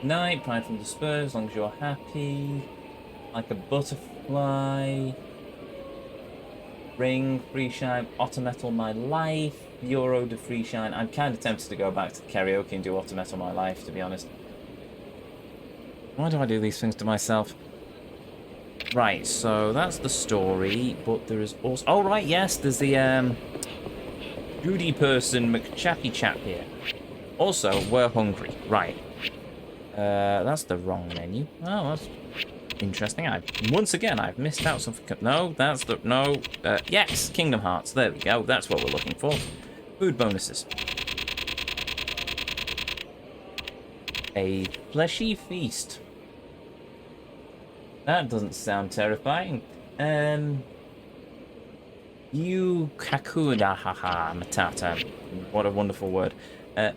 Night, pride from the spurs, as long as you're happy. Like a butterfly. Ring, free shine, Otter Metal My Life, Euro de free shine. I'm kind of tempted to go back to karaoke and do Otter Metal My Life, to be honest. Why do I do these things to myself? Right, so that's the story, but there is also... Oh, right, yes, there's the, Judy person McChappy Chap here. Also, we're hungry. Right. That's the wrong menu. Oh, that's interesting. Once again, I've missed out something. No, that's the... No. Yes, Kingdom Hearts. There we go. That's what we're looking for. Food bonuses. A fleshy feast. That doesn't sound terrifying. You kakuda haha matata. What a wonderful word.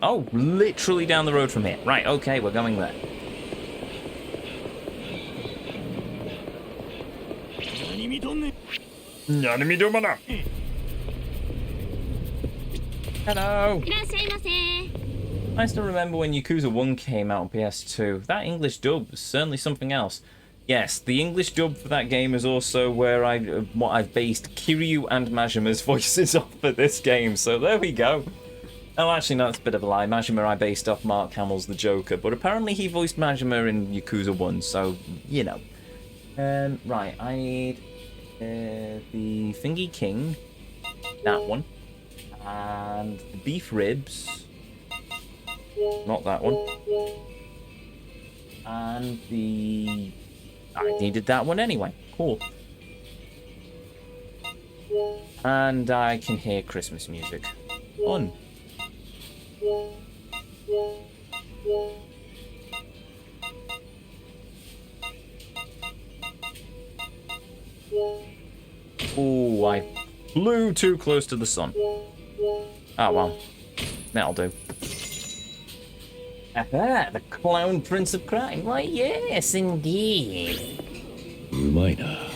Oh, literally down the road from here. Right, okay, we're going there. Hello. I still remember when Yakuza 1 came out on PS2. That English dub was certainly something else. Yes, the English dub for that game is also where I've based Kiryu and Majima's voices off for this game, so there we go. Oh, actually, no, that's a bit of a lie. Majima I based off Mark Hamill's The Joker, but apparently he voiced Majima in Yakuza 1, so, you know. Right, I need the Thingy King, that one, and the beef ribs, not that one, and the... I needed that one anyway. Cool. And I can hear Christmas music. Fun. Oh, I flew too close to the sun. Oh well. That'll do. Ah, the Clown Prince of Crime. Why, yes, indeed. Minor.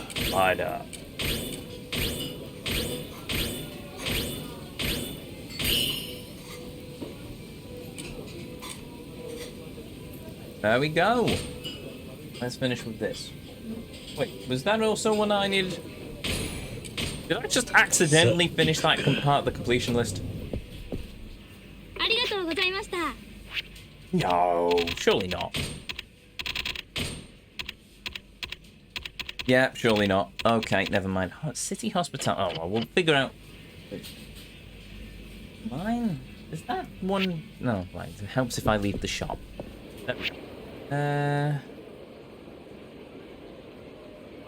There we go. Let's finish with this. Wait, was that also one I needed? Did I just accidentally finish that part of the completion list? No, surely not. Yeah, surely not. Okay, never mind. City Hospital. Oh, well, we'll figure out. Mine? Is that one? No, right. It helps if I leave the shop.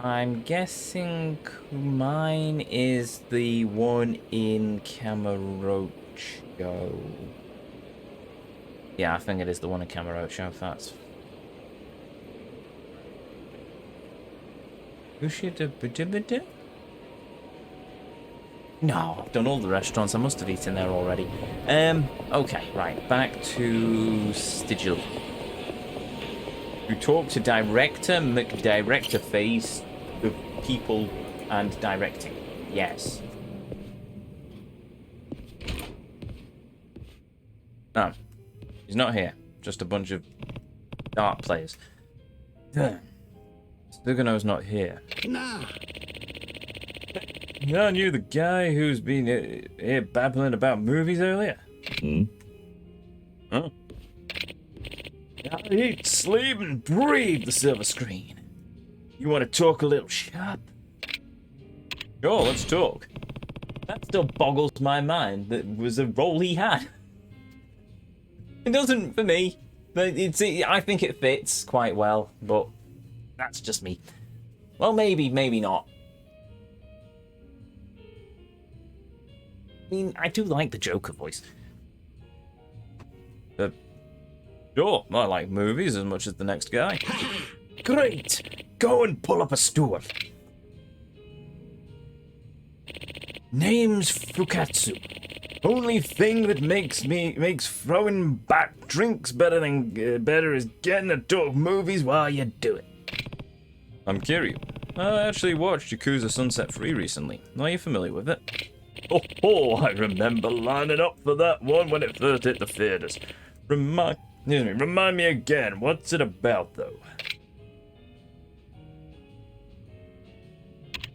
I'm guessing mine is the one in Kamurocho. Yeah, I think it is the one in Kamurocho, if that's... No, I've done all the restaurants. I must have eaten there already. Okay, right. Back to Stigil. You talk to director, McDirector face of people and directing. Yes. No. He's not here. Just a bunch of dart players. Sugano's not here. Nah. Yeah, I knew the guy who's been here babbling about movies earlier. Hmm? Huh? I eat, sleep, and breathe the silver screen. You want to talk a little shop? Sure, let's talk. That still boggles my mind. That was a role he had. It doesn't for me, but I think it fits quite well, but that's just me. Well, maybe not. I mean, I do like the Joker voice. Sure, I like movies as much as the next guy. Great! Go and pull up a stool. Name's Fukatsu. Only thing that makes throwing back drinks better is getting to talk movies while you do it. I'm Kiryu. I actually watched Yakuza Sunset 3 recently. Are you familiar with it? Oh, I remember lining up for that one when it first hit the theaters. Excuse me, remind me again, what's it about, though?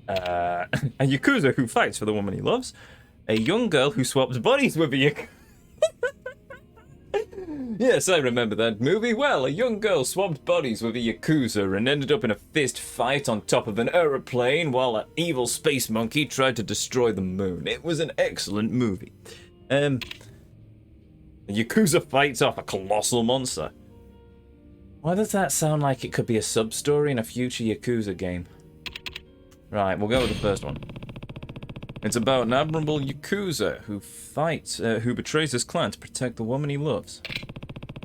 A Yakuza who fights for the woman he loves. A young girl who swaps bodies with a Yakuza. Yes, I remember that movie well. A young girl swapped bodies with a Yakuza and ended up in a fist fight on top of an aeroplane while an evil space monkey tried to destroy the moon. It was an excellent movie. A Yakuza fights off a colossal monster. Why does that sound like it could be a sub-story in a future Yakuza game? Right, we'll go with the first one. It's about an admirable Yakuza who betrays his clan to protect the woman he loves.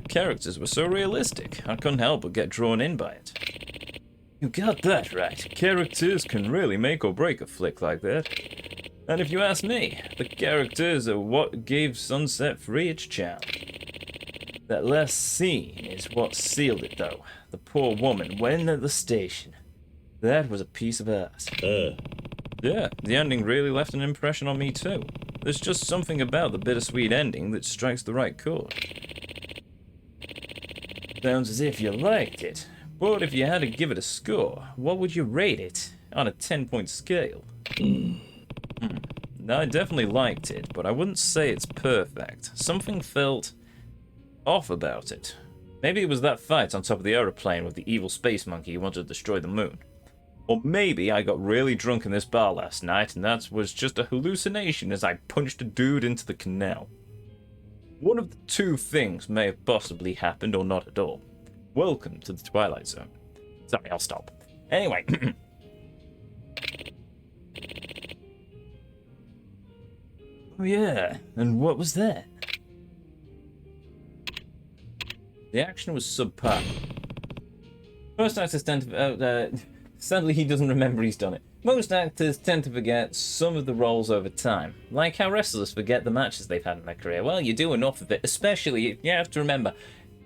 The characters were so realistic, I couldn't help but get drawn in by it. You got that right. Characters can really make or break a flick like that. And if you ask me, the characters are what gave Sunset Free its charm. That last scene is what sealed it, though. The poor woman went at the station. That was a piece of ass. Yeah, the ending really left an impression on me too. There's just something about the bittersweet ending that strikes the right chord. Sounds as if you liked it, but if you had to give it a score, what would you rate it on a 10-point scale? I definitely liked it, but I wouldn't say it's perfect. Something felt off about it. Maybe it was that fight on top of the aeroplane with the evil space monkey who wanted to destroy the moon. Or maybe I got really drunk in this bar last night and that was just a hallucination as I punched a dude into the canal. One of the two things may have possibly happened or not at all. Welcome to the Twilight Zone. Sorry, I'll stop. Anyway. Oh yeah, and what was that? The action was subpar. Most actors tend to... sadly, he doesn't remember he's done it. Most actors tend to forget some of the roles over time. Like how wrestlers forget the matches they've had in their career. Well, you do enough of it. Especially, you have to remember,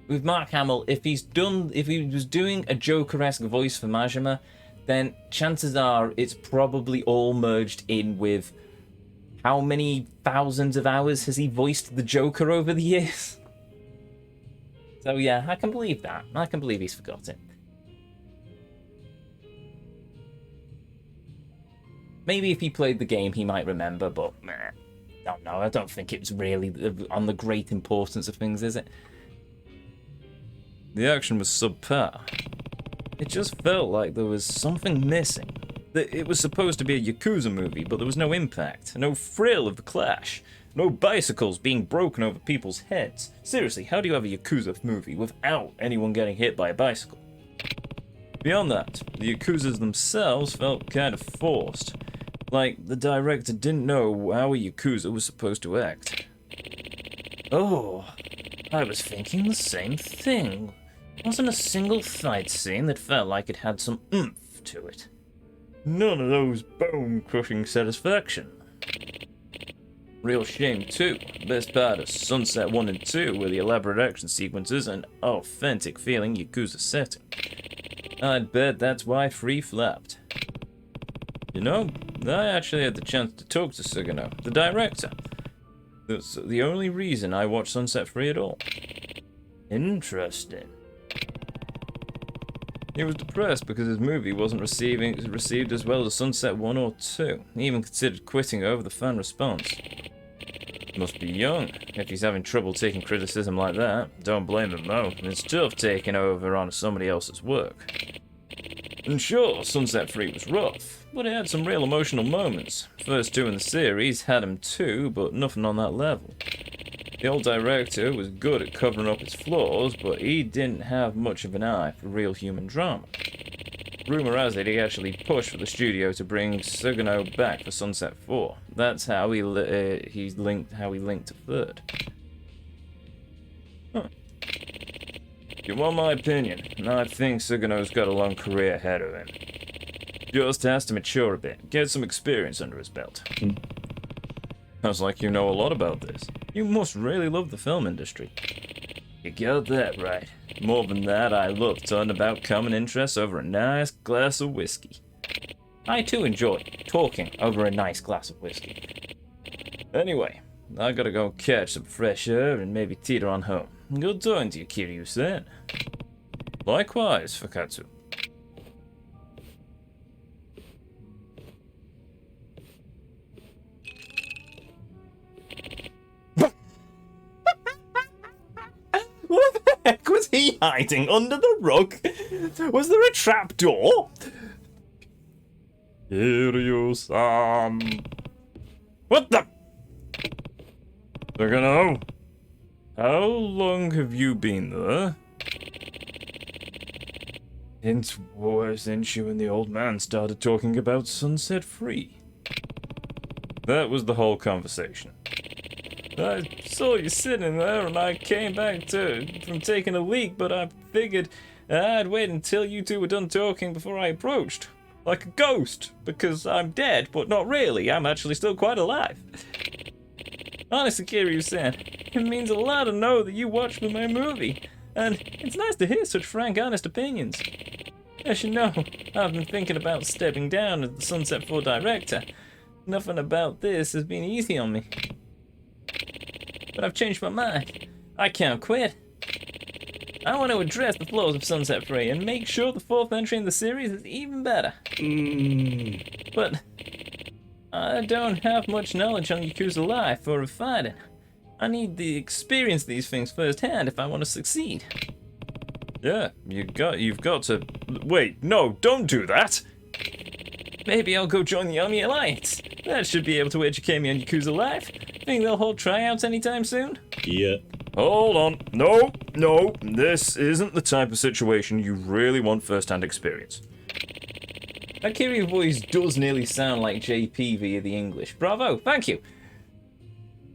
with Mark Hamill, if he was doing a Joker-esque voice for Majima, then chances are it's probably all merged in with how many thousands of hours has he voiced the Joker over the years? So yeah, I can believe that. I can believe he's forgotten. Maybe if he played the game, he might remember, but I don't think it's really on the great importance of things, is it? The action was subpar. It just felt like there was something missing. It was supposed to be a Yakuza movie, but there was no impact, no thrill of the clash, no bicycles being broken over people's heads. Seriously, how do you have a Yakuza movie without anyone getting hit by a bicycle? Beyond that, the Yakuzas themselves felt kind of forced. Like, the director didn't know how a Yakuza was supposed to act. Oh, I was thinking the same thing. Wasn't a single fight scene that felt like it had some oomph to it. None of those bone-crushing satisfaction. Real shame, too. Best part of Sunset 1 and 2 were the elaborate action sequences and authentic feeling Yakuza setting. I'd bet that's why 3 flopped. You know, I actually had the chance to talk to Sugano, the director. That's the only reason I watched Sunset 3 at all. Interesting. He was depressed because his movie wasn't received as well as Sunset 1 or 2. He even considered quitting over the fan response. Must be young, if he's having trouble taking criticism like that. Don't blame him though, it's tough taking over on somebody else's work. And sure, Sunset 3 was rough, but it had some real emotional moments. First 2 in the series had them too, but nothing on that level. The old director was good at covering up its flaws, but he didn't have much of an eye for real human drama. Rumor has it he actually pushed for the studio to bring Sugano back for Sunset 4. That's how he linked to third. Huh. If you want my opinion, I think Sugano's got a long career ahead of him. Just has to mature a bit, get some experience under his belt. Sounds like you know a lot about this. You must really love the film industry. You got that right. More than that, I love talking about common interests over a nice glass of whiskey. I too enjoy talking over a nice glass of whiskey. Anyway, I gotta go catch some fresh air and maybe teeter on home. good talking to you, Kiryu-san. Likewise, Fakatsu. What the heck was he hiding under the rug? Was there a trap door? Kiryu-san. What the? Sagano, how long have you been there? Since you and the old man started talking about Sunset Free. That was the whole conversation. I saw you sitting there and I came back from taking a leak, but I figured I'd wait until you two were done talking before I approached. Like a ghost, because I'm dead, but not really. I'm actually still quite alive. Honestly, Kiryu-san, it means a lot to know that you watched my movie, and it's nice to hear such frank, honest opinions. As you know, I've been thinking about stepping down as the Sunset 4 director. Nothing about this has been easy on me. But I've changed my mind. I can't quit. I want to address the flaws of Sunset 3 and make sure the fourth entry in the series is even better. But I don't have much knowledge on Yakuza life or of fighting. I need to experience these things firsthand if I want to succeed. Yeah, you've got to... Wait, no, don't do that! Maybe I'll go join the Army Alliance. That should be able to educate me on Yakuza life. Think they'll hold tryouts anytime soon? Yeah. Hold on. No, this isn't the type of situation you really want first-hand experience. That Kiryu voice does nearly sound like JP via the English. Bravo, thank you.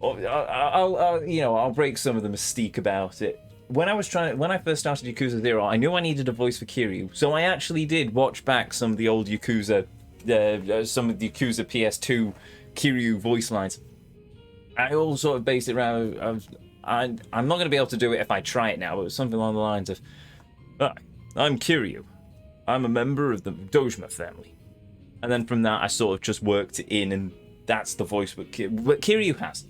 I'll break some of the mystique about it. When I first started Yakuza 0, I knew I needed a voice for Kiryu, so I actually did watch back some of the old Yakuza, some of the Yakuza PS2 Kiryu voice lines. I all sort of based it around. I'm not going to be able to do it if I try it now, but it was something along the lines of, "Hi, I'm Kiryu. I'm a member of the Dojima family." And then from that, I sort of just worked it in, and that's the voice what Kiryu has.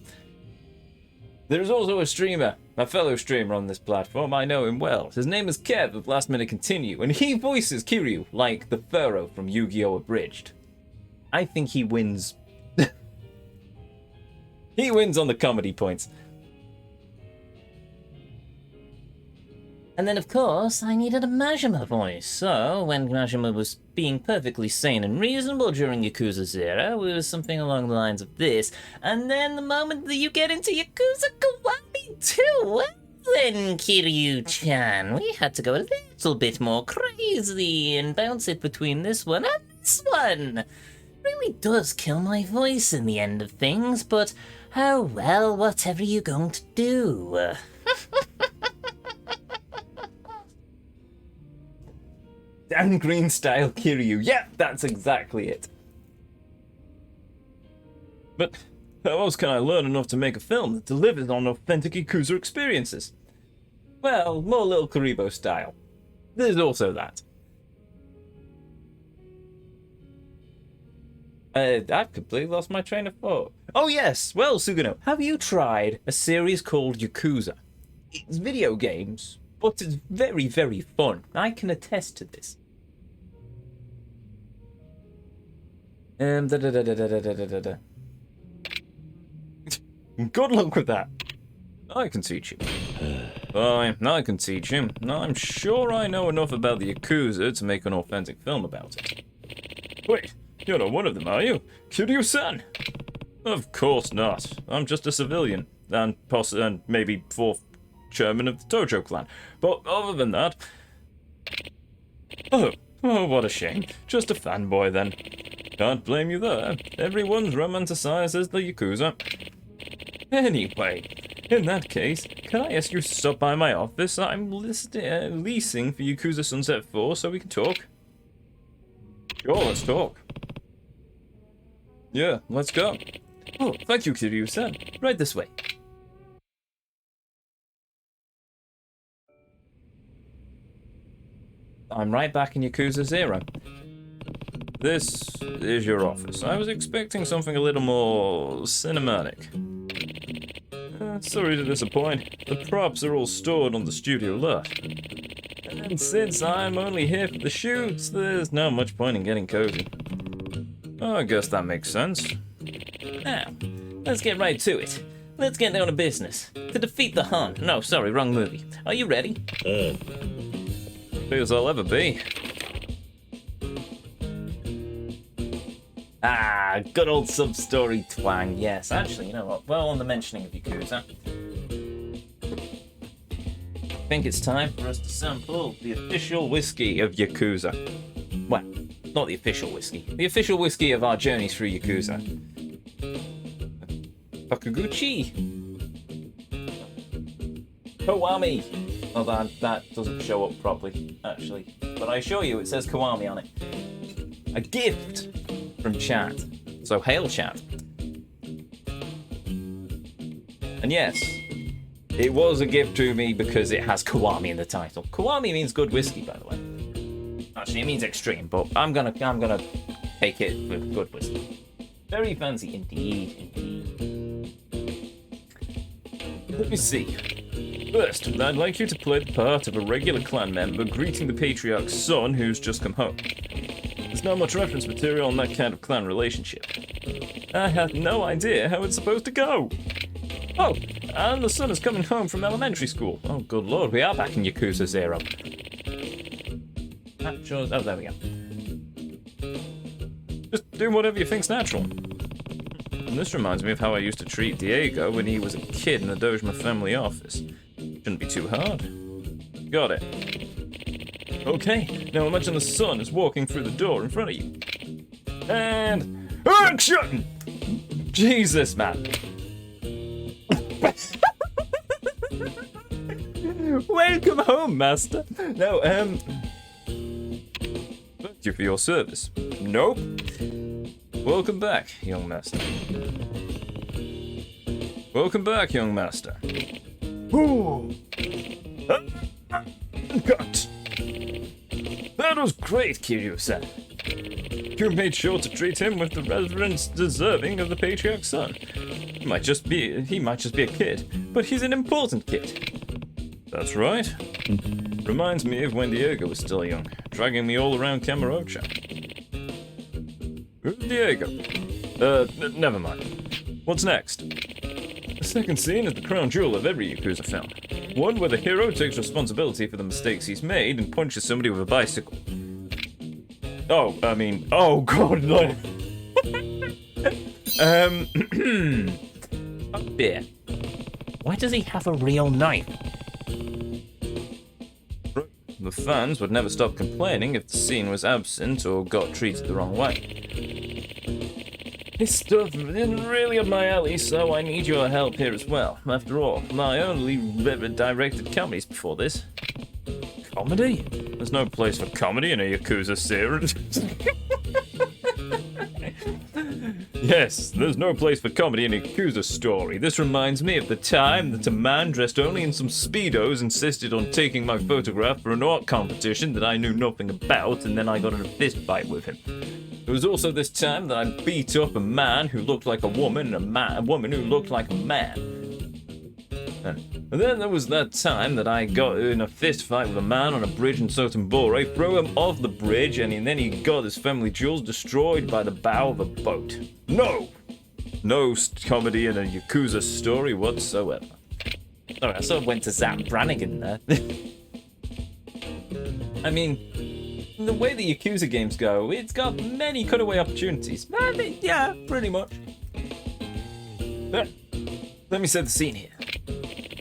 There's also a streamer, a fellow streamer on this platform. I know him well. His name is Kev of Last Minute Continue, and he voices Kiryu like the Pharaoh from Yu-Gi-Oh! Abridged. I think he wins. He wins on the comedy points. And then, of course, I needed a Majima voice, so when Majima was being perfectly sane and reasonable during Yakuza 0, it was something along the lines of this. And then the moment that you get into Yakuza Kiwami 2, well then, Kiryu-chan, we had to go a little bit more crazy and bounce it between this one and this one. Really does kill my voice in the end of things, but oh well, whatever you going to do? Dan Green style Kiryu. Yeah, that's exactly it. But how else can I learn enough to make a film that delivers on authentic Yakuza experiences? Well, more Little Karibo style. There's also that. I've completely lost my train of thought. Oh yes, well Sugano, have you tried a series called Yakuza? It's video games, but it's very, very fun. I can attest to this. Good luck with that. I can teach you. I can teach him. I'm sure I know enough about the Yakuza to make an authentic film about it. Wait, you're not one of them, are you? Kiryu-san? Of course not. I'm just a civilian, and maybe fourth chairman of the Tojo clan. But other than that... Oh, what a shame. Just a fanboy then. Can't blame you there. Everyone's romanticized as the Yakuza. Anyway, in that case, can I ask you to stop by my office? I'm leasing for Yakuza Sunset 4 so we can talk. Sure, let's talk. Yeah, let's go. Oh, thank you, Kiryu-san. Right this way. I'm right back in Yakuza 0. This is your office. I was expecting something a little more cinematic. Sorry to disappoint. The props are all stored on the studio lot. And since I'm only here for the shoots, there's not much point in getting cozy. Oh, I guess that makes sense. Now, let's get right to it. Let's get down to business. To defeat the Hun. No, sorry, wrong movie. Are you ready? As I'll ever be. Ah, good old sub-story twang. Yes, actually, you know what? Well, on the mentioning of Yakuza, I think it's time for us to sample the official whiskey of Yakuza. Well, not the official whiskey. The official whiskey of our journeys through Yakuza. Kakuguchi. Kiwami. Oh, that doesn't show up properly, actually. But I assure you, it says Kiwami on it. A gift from chat. So hail chat. And yes, it was a gift to me because it has Kiwami in the title. Kiwami means good whiskey, by the way. Actually, it means extreme, but I'm gonna take it with good whiskey. Very fancy indeed. Let me see. First, I'd like you to play the part of a regular clan member greeting the patriarch's son who's just come home. There's not much reference material on that kind of clan relationship. I had no idea how it's supposed to go. Oh, and the son is coming home from elementary school. Oh, good lord, we are back in Yakuza 0. Oh, there we go. Just do whatever you think's natural. And this reminds me of how I used to treat Diego when he was a kid in the Dojima family office. Shouldn't be too hard. Got it. Okay, now imagine the son is walking through the door in front of you. And action! Jesus, man. Welcome home, master. No, thank you for your service. Nope. Welcome back, young master. Welcome back, young master. Ooh. Cut. That was great, Kiryu-san. You made sure to treat him with the reverence deserving of the patriarch's son. He might just be a kid, but he's an important kid. That's right. Reminds me of when Diego was still young, dragging me all around Kamurocho. Who's Diego? Never mind. What's next? The second scene is the crown jewel of every Yakuza film. One where the hero takes responsibility for the mistakes he's made and punches somebody with a bicycle. Oh god, no. Beer. Why does he have a real knife? The fans would never stop complaining if the scene was absent or got treated the wrong way. This stuff isn't really up my alley, so I need your help here as well. After all, I only directed comedies before this. Comedy? There's no place for comedy in a Yakuza series. Yes, there's no place for comedy in a Yakuza story. This reminds me of the time that a man dressed only in some Speedos insisted on taking my photograph for an art competition that I knew nothing about, and then I got in a fist fight with him. It was also this time that I beat up a man who looked like a woman and a woman who looked like a man. And then there was that time that I got in a fist fight with a man on a bridge in Sotenbore, threw him off the bridge, and then he got his family jewels destroyed by the bow of a boat. No comedy in a Yakuza story whatsoever. Alright, I sort of went to Zap Brannigan there. I mean, the way the Yakuza games go, it's got many cutaway opportunities. Yeah, pretty much. Let me set the scene here.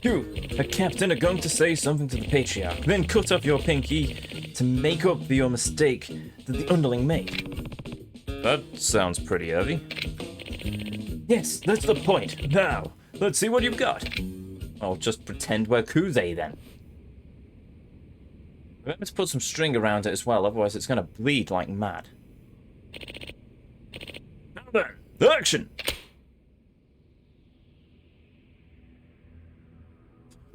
You, a captain, are going to say something to the patriarch, then cut off your pinky to make up for your mistake that the underling made. That sounds pretty heavy. Yes, that's the point. Now, let's see what you've got. I'll just pretend we're Kuze then. Remember to put some string around it as well, otherwise it's going to bleed like mad. Now then, action!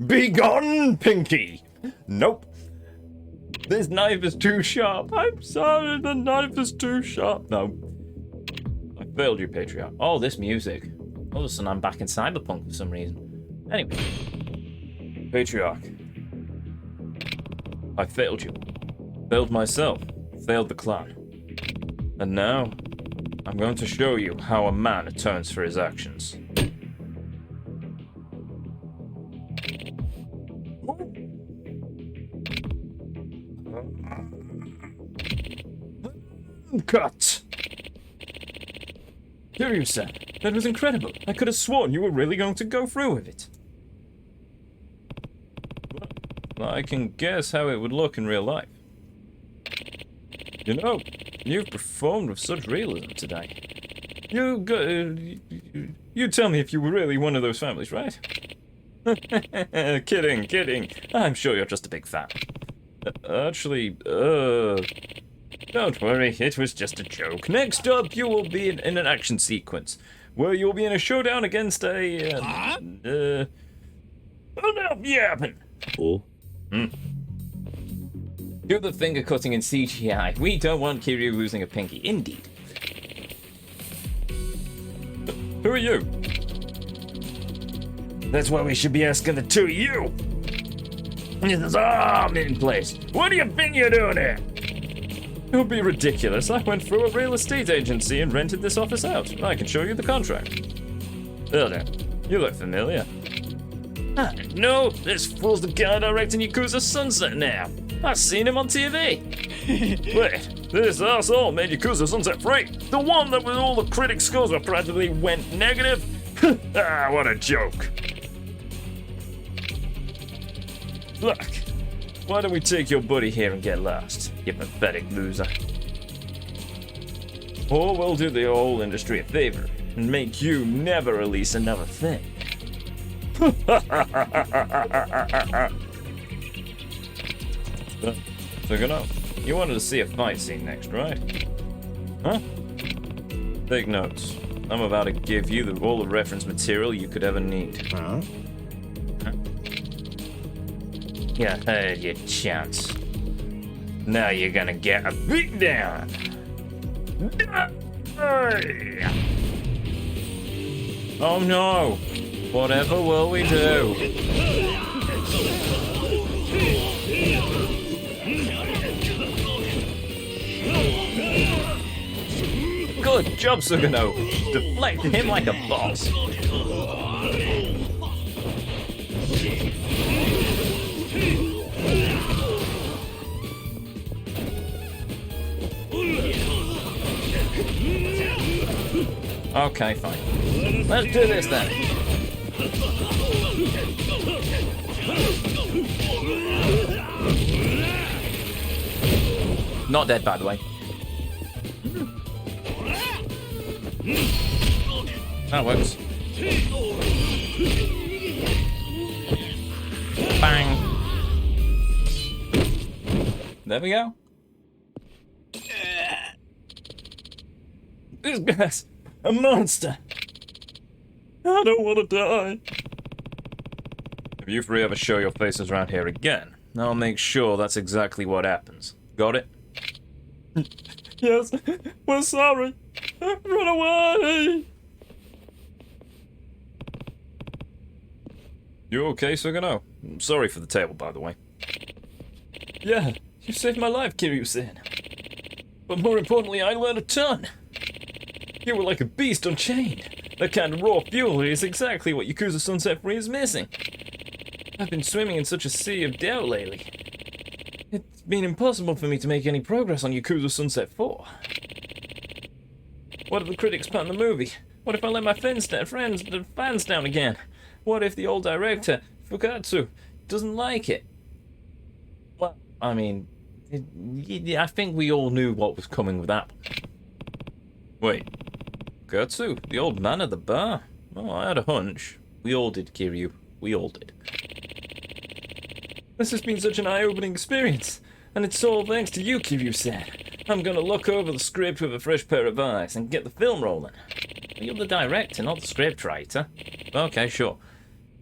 Be gone, Pinky! Nope. This knife is too sharp. I'm sorry, the knife is too sharp. No. I failed you, Patriarch. Oh, this music. All of a sudden I'm back in Cyberpunk for some reason. Anyway. Patriarch. I failed you. Failed myself. Failed the clan. And now, I'm going to show you how a man atones for his actions. Cut! Kiryu-san, that was incredible. I could have sworn you were really going to go through with it. Well, I can guess how it would look in real life. You know, you've performed with such realism today. You tell me if you were really one of those families, right? Kidding. I'm sure you're just a big fan. Actually, don't worry, it was just a joke. Next up, you will be in an action sequence, where you'll be in a showdown against a, oh no, yapping. Oh. Do the finger cutting in CGI. We don't want Kiryu losing a pinky. Indeed. Who are you? That's what we should be asking the two of you. This is all in place. What do you think you're doing here? It would be ridiculous. I went through a real estate agency and rented this office out. I can show you the contract. Well then, you look familiar. No, this fool's the guy directing Yakuza Sunset now. I've seen him on TV. Wait, this asshole made Yakuza Sunset 3? The one that with all the critic scores were practically went negative? What a joke. Look, why don't we take your buddy here and get lost, you pathetic loser? Or we'll do the whole industry a favor and make you never release another thing. So you wanted to see a fight scene next, right? Huh? Take notes. I'm about to give you all the reference material you could ever need. Huh? You heard your chance. Now you're gonna get a beat down. Oh no! Whatever will we do? Good job, Sugano. Deflected him like a boss. Okay, fine. Let's do this then. Not dead, by the way. That works. Bang. There we go. This guy's a monster. I don't want to die. If you three ever show your faces around here again, I'll make sure that's exactly what happens. Got it? Yes, we're sorry. Run away! You okay, Sugano? I'm sorry for the table, by the way. Yeah, you saved my life, Kiryu-san. But more importantly, I learned a ton. You were like a beast unchained. That kind of raw fury is exactly what Yakuza Sunset 3 is missing. I've been swimming in such a sea of doubt lately. It's been impossible for me to make any progress on Yakuza Sunset 4. What if the critics pan the movie? What if I let my fans down again? What if the old director, Fukatsu, doesn't like it? Well, I mean, I think we all knew what was coming with that one. Wait, Fukatsu, the old man at the bar? Oh, I had a hunch. We all did, Kiryu. We all did. This has been such an eye-opening experience, and it's all thanks to you, Kiryu-san. I'm gonna look over the script with a fresh pair of eyes and get the film rolling. You're the director, not the scriptwriter. Okay, sure.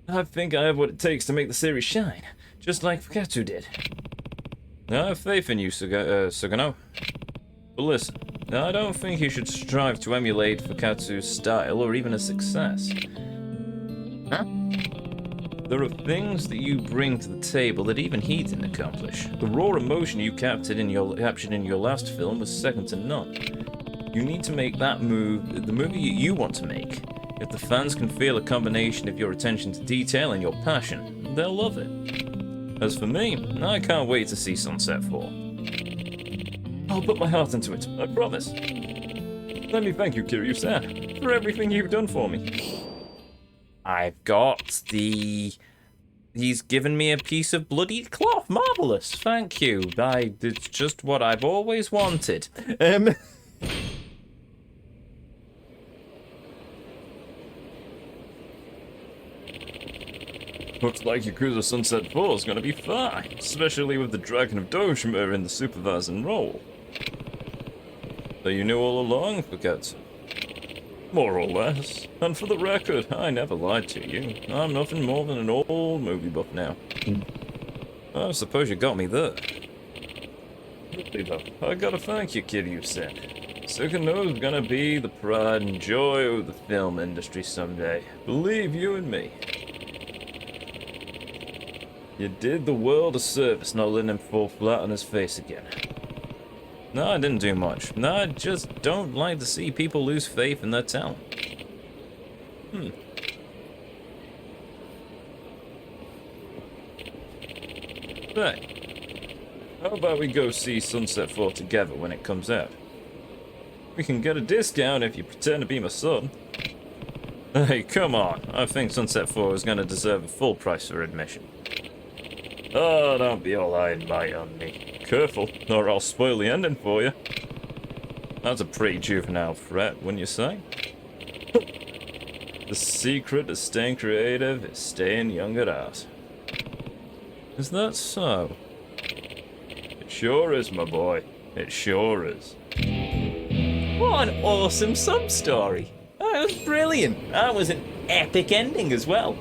I think I have what it takes to make the series shine, just like Fukatsu did. I have faith in you, Sugano. But listen, I don't think you should strive to emulate Fukatsu's style or even his success. Huh? There are things that you bring to the table that even he didn't accomplish. The raw emotion you captured in your last film was second to none. You need to make that move, the movie you want to make. If the fans can feel a combination of your attention to detail and your passion, they'll love it. As for me, I can't wait to see Sunset 4. I'll put my heart into it, I promise. Let me thank you, Kiryu-san, for everything you've done for me. I've got the... He's given me a piece of bloody cloth. Marvellous. Thank you. It's just what I've always wanted. Looks like Yakuza Sunset 4 is going to be fine, especially with the Dragon of Dojima in the supervising role. So you knew all along, Fuketsu? More or less. And for the record, I never lied to you. I'm nothing more than an old movie buff now. I suppose you got me there. Really though, I gotta thank you, Kiryu-san. Sugano's gonna be the pride and joy of the film industry someday. Believe you and me. You did the world a service not letting him fall flat on his face again. No, I didn't do much. No, I just don't like to see people lose faith in their talent. Right. How about we go see Sunset 4 together when it comes out? We can get a discount if you pretend to be my son. Hey, come on. I think Sunset 4 is going to deserve a full price for admission. Oh, don't be all high and mighty on me. Careful, or I'll spoil the ending for you. That's a pretty juvenile threat, wouldn't you say? The secret to staying creative is staying young at heart. Is that so? It sure is, my boy. It sure is. What an awesome sub-story. That was brilliant. That was an epic ending as well.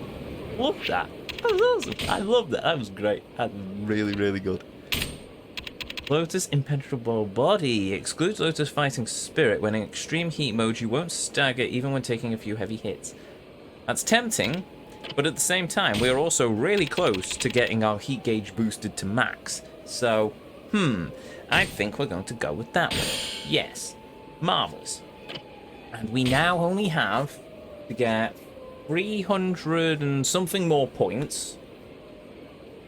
Love that. That was awesome. I love that. That was great. That was really, really good. Lotus Impenetrable Body excludes Lotus Fighting Spirit. When in extreme heat mode, you won't stagger even when taking a few heavy hits. That's tempting, but at the same time, we are also really close to getting our heat gauge boosted to max. So, I think we're going to go with that one. Yes. Marvellous. And we now only have to get 300 and something more points.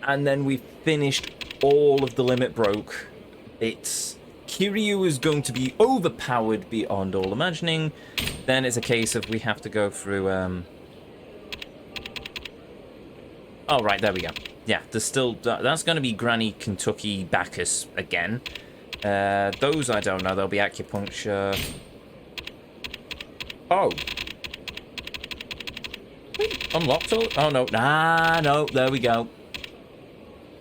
And then we've finished all of the limit broke. Kiryu is going to be overpowered beyond all imagining. Then it's a case of we have to go through, Oh, right, there we go. Yeah, there's still... That's going to be Granny Kentucky Bacchus again. Those I don't know. There'll be acupuncture. Oh. Unlocked all... Oh, no. Ah, no. There we go.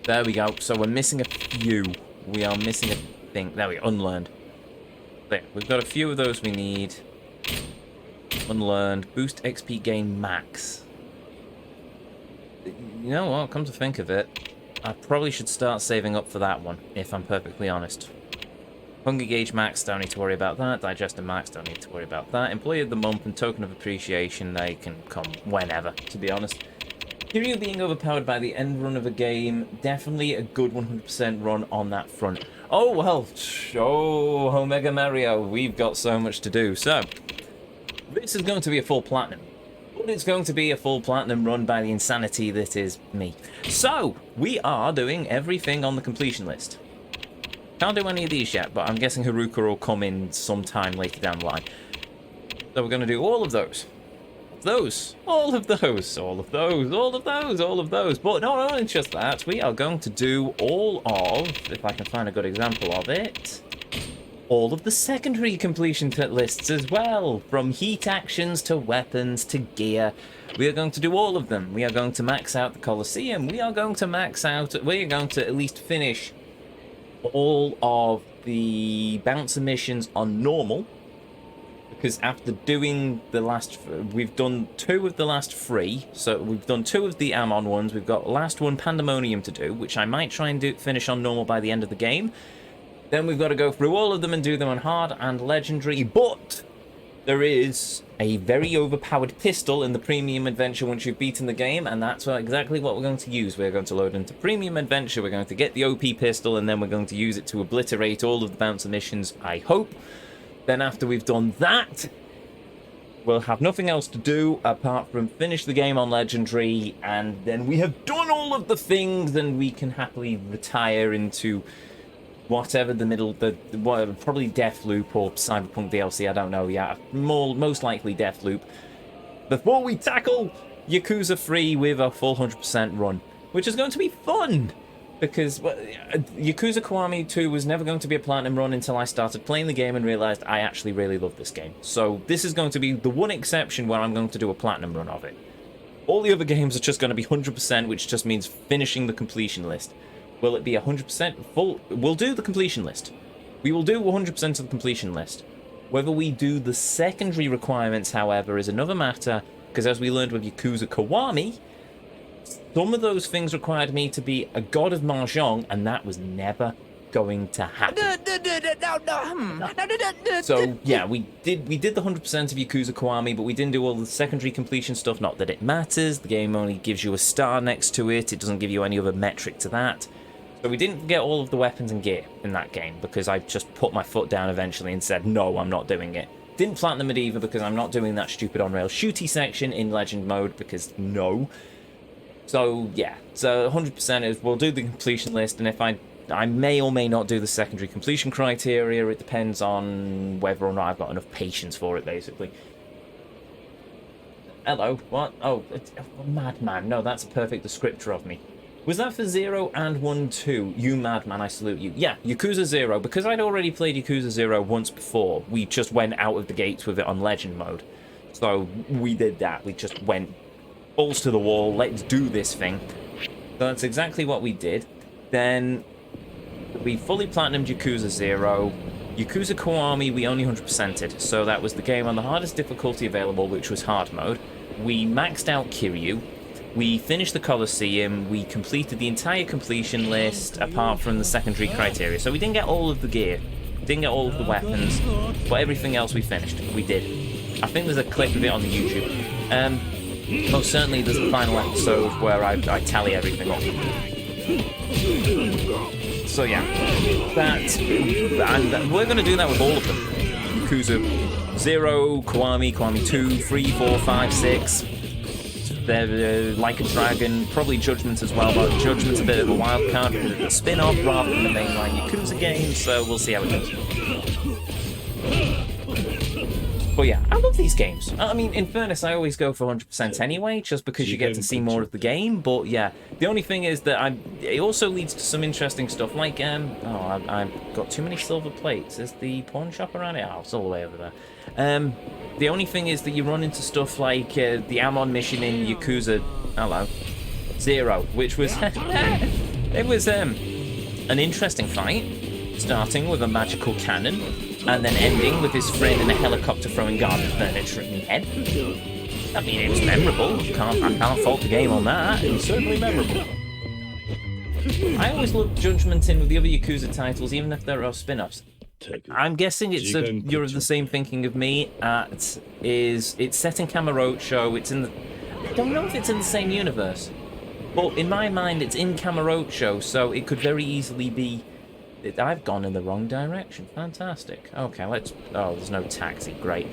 There we go. So we're missing a few. We are missing a thing. There we go. Unlearned. There. We've got a few of those we need. Unlearned. Boost XP gain max. You know what? Come to think of it, I probably should start saving up for that one, if I'm perfectly honest. Hunger gauge max, don't need to worry about that. Digester max, don't need to worry about that. Employee of the month and token of appreciation, they can come whenever, to be honest. Kiryu being overpowered by the end run of a game, definitely a good 100% run on that front. Oh, well, Omega Mario, we've got so much to do. So, this is going to be a full platinum. But it's going to be a full platinum run by the insanity that is me. So, we are doing everything on the completion list. Can't do any of these yet, but I'm guessing Haruka will come in sometime later down the line. So we're going to do all of those. All of those. But not only just that, we are going to do all of, if I can find a good example of it, all of the secondary completion lists as well. From heat actions to weapons to gear. We are going to do all of them. We are going to max out the Colosseum. We are going to at least finish all of the bouncer missions on normal. Because after doing the last... We've done 2 of the last 3. So we've done 2 of the Ammon ones. We've got last one, Pandemonium, to do. Which I might try and finish on normal by the end of the game. Then we've got to go through all of them and do them on hard and legendary. But There is a very overpowered pistol in the Premium Adventure once you've beaten the game, and that's exactly what we're going to use. We're going to load into Premium Adventure, we're going to get the OP pistol, and then we're going to use it to obliterate all of the bouncer missions, I hope. Then after we've done that, we'll have nothing else to do apart from finish the game on Legendary, and then we have done all of the things, and we can happily retire into whatever the middle, probably Deathloop or Cyberpunk DLC, I don't know yet. Most likely Deathloop. Before we tackle Yakuza 3 with a full 100% run, which is going to be fun. Because Yakuza Kiwami 2 was never going to be a platinum run until I started playing the game and realised I actually really love this game. So this is going to be the one exception where I'm going to do a platinum run of it. All the other games are just going to be 100%, which just means finishing the completion list. Will it be 100% full? We'll do the completion list. We will do 100% of the completion list. Whether we do the secondary requirements, however, is another matter, because as we learned with Yakuza Kiwami, some of those things required me to be a god of Mahjong, and that was never going to happen. So, yeah, we did the 100% of Yakuza Kiwami, but we didn't do all the secondary completion stuff. Not that it matters. The game only gives you a star next to it. It doesn't give you any other metric to that. So we didn't get all of the weapons and gear in that game, because I just put my foot down eventually and said, no, I'm not doing it. Didn't platinum it either, because I'm not doing that stupid on-rail shooty section in Legend mode, because no. So, yeah. So 100% is we'll do the completion list, and if I may or may not do the secondary completion criteria. It depends on whether or not I've got enough patience for it, basically. Hello, what? Oh, madman. No, that's a perfect descriptor of me. Was that for 0 and 1 too? You madman, I salute you. Yeah, Yakuza 0. Because I'd already played Yakuza 0 once before, we just went out of the gates with it on Legend mode. So we did that. We just went balls to the wall, let's do this thing. So that's exactly what we did. Then we fully platinumed Yakuza 0. Yakuza Kiwami, we only 100%ed. So that was the game on the hardest difficulty available, which was hard mode. We maxed out Kiryu. We finished the Colosseum, we completed the entire completion list, apart from the secondary criteria. So we didn't get all of the gear, didn't get all of the weapons, but everything else we finished. We did. I think there's a clip of it on the YouTube. Most certainly there's the final episode where I tally everything up. So yeah, and we're going to do that with all of them. Yakuza 0, Kiwami 2, 3, 4, 5, 6... They're Like a Dragon, probably Judgment as well, but Judgment's a bit of a wild card because it's a spin-off rather than the mainline Yakuza game, so we'll see how it goes. But yeah, I love these games. I mean, in fairness, I always go for 100% anyway, just because you get to see more of the game, but yeah. The only thing is that it also leads to some interesting stuff, like, I've got too many silver plates. Is the pawn shop around it? Oh, it's all the way over there. The only thing is that you run into stuff like the Amon mission in Yakuza 0, which was it was an interesting fight, starting with a magical cannon and then ending with his friend in a helicopter throwing garden furniture at me head. I mean, it was memorable. I can't fault the game on that. It was certainly memorable. I always look Judgment in with the other Yakuza titles, even if there are spin-offs. I'm guessing you're of the same thinking of me. It's set in Kamurocho. It's in the... I don't know if it's in the same universe, but in my mind it's in Kamurocho, so it could very easily be... I've gone in the wrong direction. Fantastic. Okay, let's... Oh, there's no taxi. Great.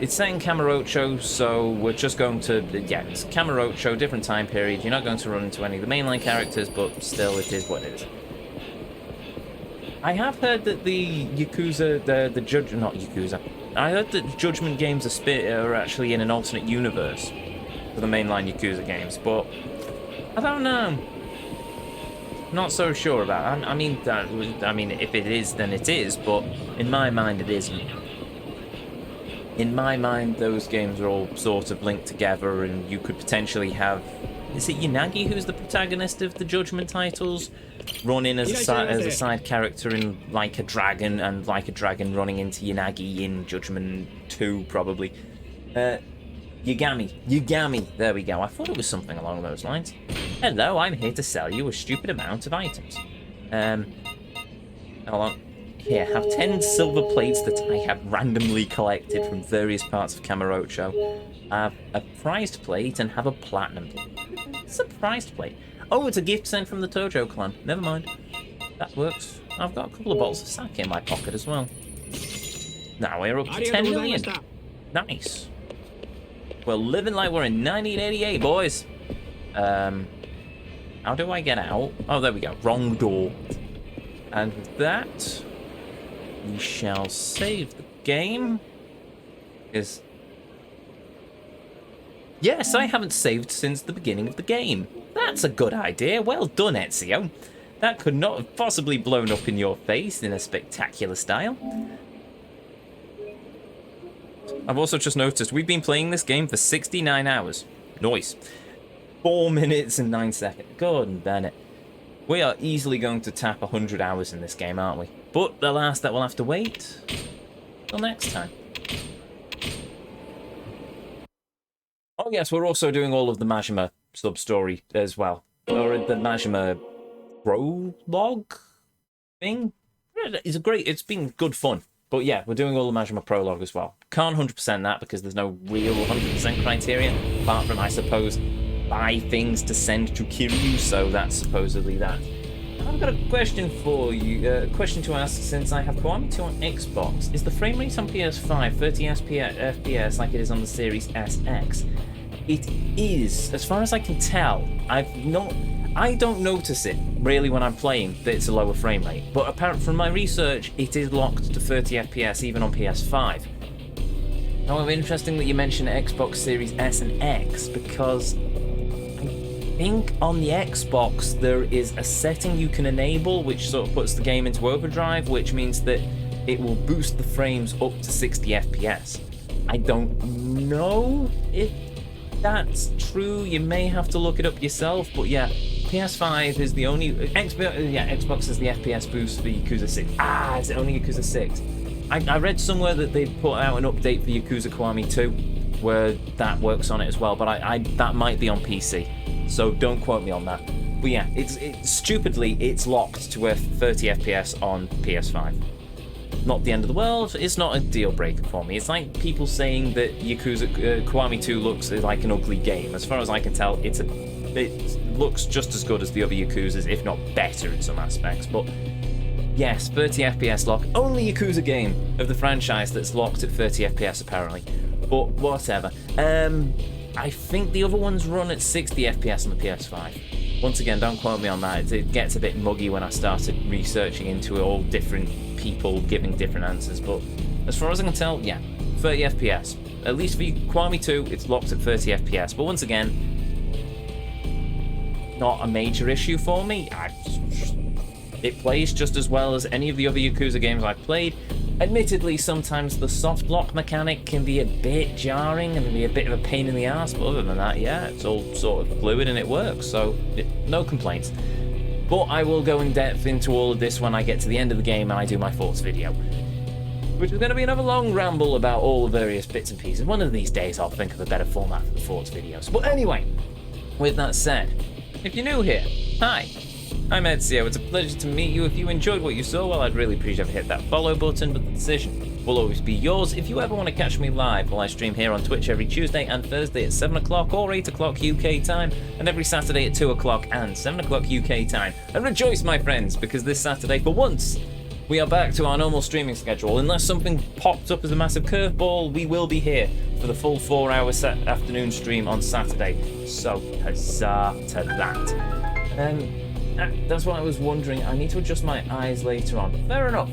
It's set in Kamurocho, so we're just going to... Yeah, it's Kamurocho, different time period. You're not going to run into any of the mainline characters, but still, it is what it is. I have heard that the Yakuza, not Yakuza. I heard that Judgment games are actually in an alternate universe for the mainline Yakuza games, but I don't know. Not so sure about it. I mean, if it is, then it is, but in my mind, it isn't. In my mind, those games are all sort of linked together, and you could potentially have... Is it Yanagi who's the protagonist of the Judgment titles? Run in as a side character in Like a Dragon, and Like a Dragon running into Yanagi in Judgment 2, probably. Yagami. There we go. I thought it was something along those lines. Hello, I'm here to sell you a stupid amount of items. Hold on. Here, have 10 silver plates that I have randomly collected from various parts of Kamurocho. Have a prized plate and have a platinum plate. It's a prized plate. Oh, it's a gift sent from the Tojo clan. Never mind. That works. I've got a couple of bottles of sake in my pocket as well. Now we're up to 10 million. Nice. We're living like we're in 1988, boys. How do I get out? Oh, there we go. Wrong door. And with that, we shall save the game. Because... yes, I haven't saved since the beginning of the game. That's a good idea. Well done, Ezio. That could not have possibly blown up in your face in a spectacular style. I've also just noticed we've been playing this game for 69 hours. Nice. 4 minutes and 9 seconds. Gordon Bennett. We are easily going to tap 100 hours in this game, aren't we? But alas, that will have to wait till next time. Oh yes, we're also doing all of the Majima sub-story as well. Or the Majima prologue thing. It's been good fun. But yeah, we're doing all the Majima prologue as well. Can't 100% that because there's no real 100% criteria, apart from, I suppose, buy things to send to Kiryu, so that's supposedly that. I've got a question for you, question to ask since I have Kiwami 2 on Xbox. Is the frame rate on PS5 30 FPS like it is on the Series SX? It is, as far as I can tell. I don't notice it really when I'm playing that it's a lower frame rate, but apparently from my research, it is locked to 30 FPS even on PS5. However, interesting that you mention Xbox Series S and X, because I think on the Xbox there is a setting you can enable which sort of puts the game into overdrive, which means that it will boost the frames up to 60 FPS. I don't know if that's true, you may have to look it up yourself, but yeah, PS5 is the only... Xbox is the FPS boost for Yakuza 6. Ah, is it only Yakuza 6? I read somewhere that they put out an update for Yakuza Kiwami 2, where that works on it as well, but that might be on PC, so don't quote me on that. But yeah, it's stupidly, it's locked to a 30 FPS on PS5. Not the end of the world, it's not a deal breaker for me. It's like people saying that Yakuza Kiwami 2 looks like an ugly game. As far as I can tell, it looks just as good as the other Yakuzas, if not better in some aspects. But yes, 30 FPS lock. Only Yakuza game of the franchise that's locked at 30 FPS apparently. But whatever. I think the other ones run at 60 FPS on the PS5. Once again, don't quote me on that. It gets a bit muggy when I started researching into all different people giving different answers, but as far as I can tell, yeah, 30 FPS. At least for Kiwami 2, it's locked at 30 FPS, but once again, not a major issue for me. It plays just as well as any of the other Yakuza games I've played. Admittedly, sometimes the soft lock mechanic can be a bit jarring and be a bit of a pain in the ass, but other than that, yeah, it's all sort of fluid and it works, so no complaints. But I will go in depth into all of this when I get to the end of the game and I do my thoughts video, which is going to be another long ramble about all the various bits and pieces. One of these days I'll think of a better format for the thoughts videos. But anyway, with that said, if you're new here, hi, I'm Ezio. It's a pleasure to meet you. If you enjoyed what you saw, well, I'd really appreciate if you hit that follow button, but the decision will always be yours. If you ever want to catch me live, well, I stream here on Twitch every Tuesday and Thursday at 7 o'clock or 8 o'clock UK time, and every Saturday at 2 o'clock and 7 o'clock UK time. And rejoice, my friends, because this Saturday, for once, we are back to our normal streaming schedule. Unless something popped up as a massive curveball, we will be here for the full 4-hour afternoon stream on Saturday. So, huzzah to that. That's what I was wondering. I need to adjust my eyes later on. Fair enough.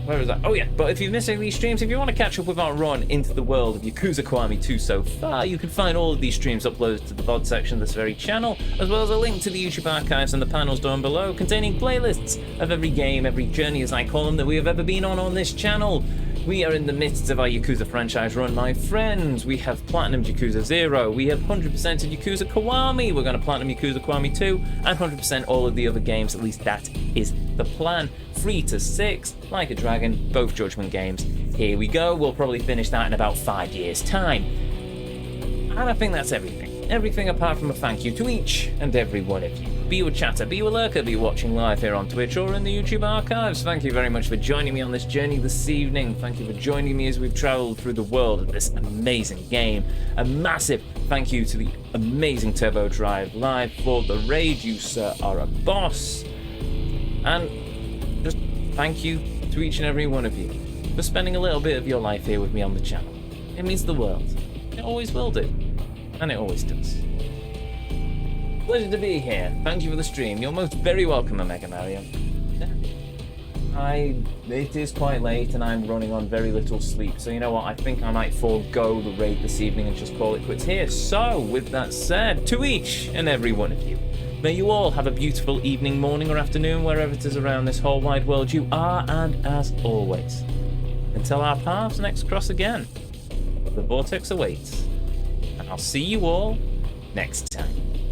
Where was that? Oh yeah, but if you've missed any of these streams, if you want to catch up with our run into the world of Yakuza Kiwami 2 so far, you can find all of these streams uploaded to the VOD section of this very channel, as well as a link to the YouTube archives and the panels down below, containing playlists of every game, every journey as I call them, that we have ever been on this channel. We are in the midst of our Yakuza franchise run, my friends. We have Platinum Yakuza 0, we have 100% of Yakuza Kiwami, we're going to Platinum Yakuza Kiwami 2, and 100% all of the other games, at least that is the plan. 3 to 6, Like a Dragon, both Judgment games. Here we go, we'll probably finish that in about 5 years' time. And I think that's everything. Everything apart from a thank you to each and every one of you. be you a chatter, be you a lurker, be you watching live here on Twitch or in the YouTube archives. Thank you very much for joining me on this journey this evening. Thank you for joining me as we've travelled through the world of this amazing game. A massive thank you to the amazing Turbo Drive Live for the raid. You, sir, are a boss. And just thank you to each and every one of you for spending a little bit of your life here with me on the channel. It means the world. It always will do. And it always does. Pleasure to be here. Thank you for the stream. You're most very welcome, Omega Mario. It is quite late and I'm running on very little sleep, so you know what, I think I might forego the raid this evening and just call it quits here. So, with that said, to each and every one of you, may you all have a beautiful evening, morning or afternoon, wherever it is around this whole wide world you are, and as always, until our paths next cross again, the Vortex awaits, and I'll see you all next time.